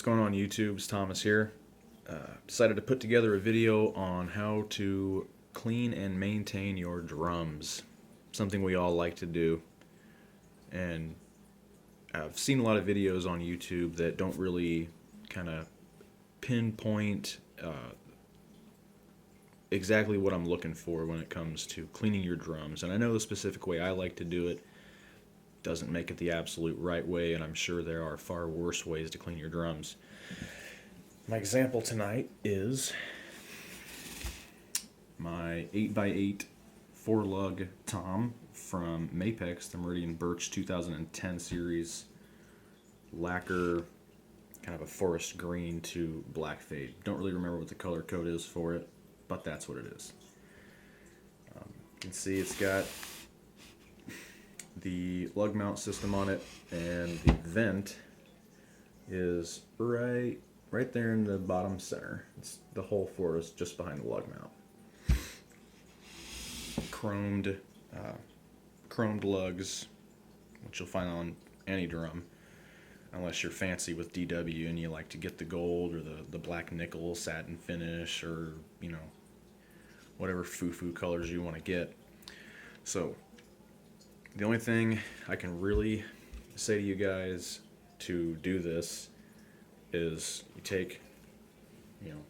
going on YouTube? It's Thomas here. Decided to put together a video on how to clean and maintain your drums. Something we all like to do. And I've seen a lot of videos on YouTube that don't really kind of pinpoint exactly what I'm looking for when it comes to cleaning your drums. And I know the specific way I like to do it doesn't make it the absolute right way, and I'm sure there are far worse ways to clean your drums. My example tonight is my 8x8 4-lug tom from Mapex, the Meridian Birch 2010 series, lacquer, kind of a forest green to black fade. Don't really remember what the color code is for it, but that's what it is. You can see it's got the lug mount system on it, and the vent is right there in the bottom center. It's the hole for is just behind the lug mount. Chromed lugs, which you'll find on any drum, unless you're fancy with DW and you like to get the gold or the black nickel satin finish, or whatever foo-foo colors you want to get. So the only thing I can really say to you guys to do this is you take,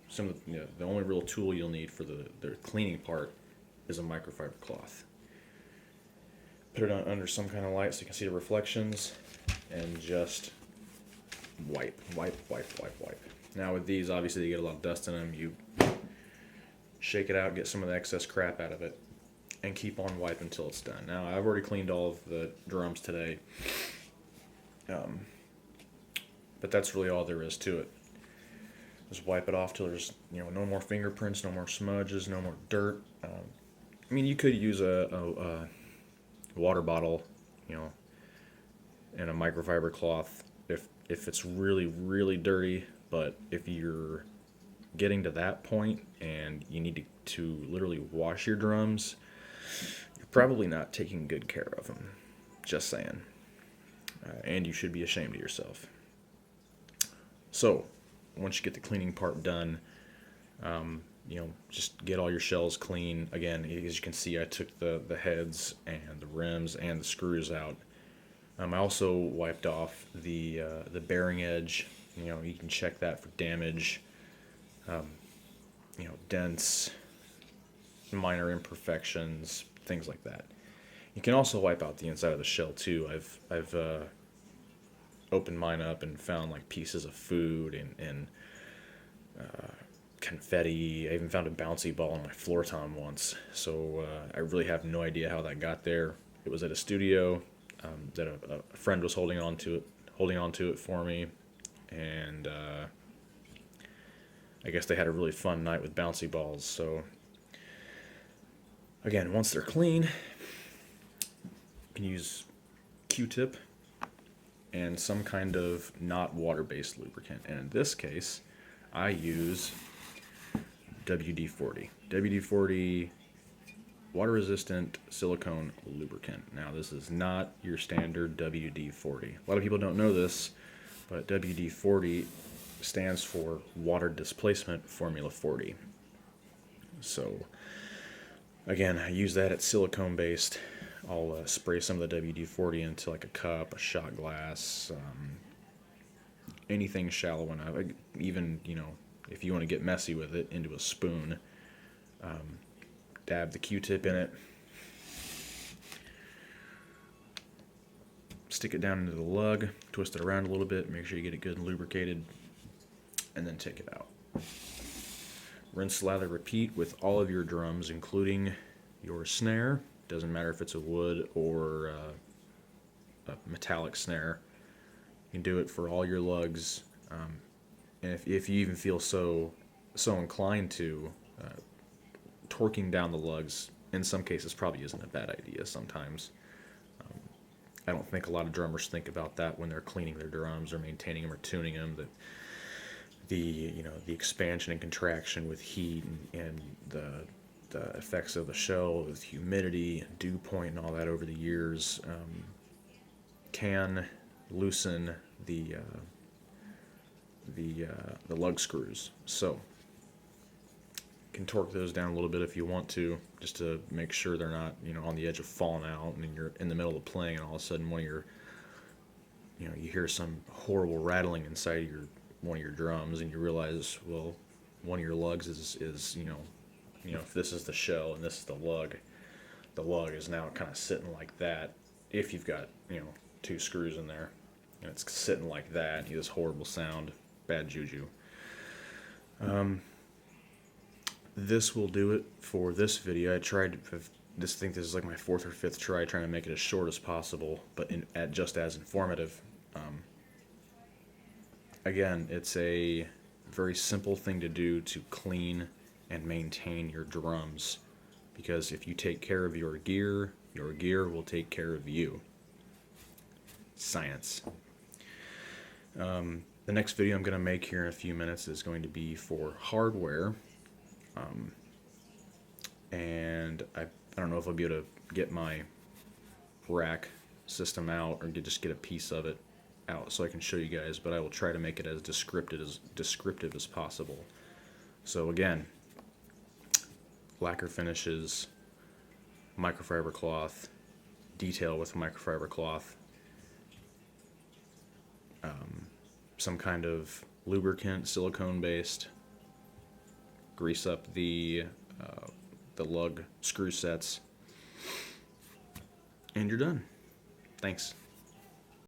some of the only real tool you'll need for the cleaning part is a microfiber cloth. Put it on under some kind of light so you can see the reflections, and just wipe. Now with these, obviously you get a lot of dust in them. You shake it out, get some of the excess crap out of it, and keep on wiping until it's done. Now, I've already cleaned all of the drums today, but that's really all there is to it. Just wipe it off till there's no more fingerprints, no more smudges, no more dirt. You could use a water bottle, and a microfiber cloth if it's really, really dirty. But if you're getting to that point and you need to literally wash your drums, you're probably not taking good care of them. Just saying. And you should be ashamed of yourself. So, once you get the cleaning part done, just get all your shells clean. Again, as you can see, I took the heads and the rims and the screws out. I also wiped off the bearing edge. You can check that for damage, dents, minor imperfections, things like that. You can also wipe out the inside of the shell too. I've opened mine up and found like pieces of food and confetti. I even found a bouncy ball on my floor tom once. So I really have no idea how that got there. It was at a studio that a friend was holding on to it for me, and I guess they had a really fun night with bouncy balls. So again, once they're clean, you can use Q-tip and some kind of not water-based lubricant. And in this case, I use WD-40. WD-40 water-resistant silicone lubricant. Now, this is not your standard WD-40. A lot of people don't know this, but WD-40 stands for Water Displacement Formula 40. So, again, I use that. It's silicone-based. I'll spray some of the WD-40 into like a cup, a shot glass, anything shallow enough. Even, if you want to get messy with it, into a spoon. Dab the Q-tip in it. Stick it down into the lug, twist it around a little bit, make sure you get it good and lubricated, and then take it out. Rinse, lather, repeat with all of your drums, including your snare. Doesn't matter if it's a wood or a metallic snare. You can do it for all your lugs. And if you even feel so inclined to, torquing down the lugs in some cases probably isn't a bad idea sometimes. I don't think a lot of drummers think about that when they're cleaning their drums or maintaining them or tuning them, that the expansion and contraction with heat and the effects of the shell with humidity and dew point and all that over the years can loosen the the lug screws. So you can torque those down a little bit if you want to, just to make sure they're not, on the edge of falling out, and then you're in the middle of playing, and all of a sudden you hear some horrible rattling inside of one of your drums, and you realize, well, one of your lugs is if this is the shell and this is the lug is now kind of sitting like that. If you've got two screws in there, and it's sitting like that, you hear this horrible sound, bad juju. This will do it for this video. I think this is like my fourth or fifth try trying to make it as short as possible, but just as informative. Again, it's a very simple thing to do to clean and maintain your drums, because if you take care of your gear will take care of you. Science. The next video I'm going to make here in a few minutes is going to be for hardware. And I don't know if I'll be able to get my rack system out or just get a piece of it out so I can show you guys, but I will try to make it as descriptive as possible. So again, lacquer finishes, microfiber cloth, detail with microfiber cloth, some kind of lubricant, silicone based, grease up the lug screw sets, and you're done. Thanks.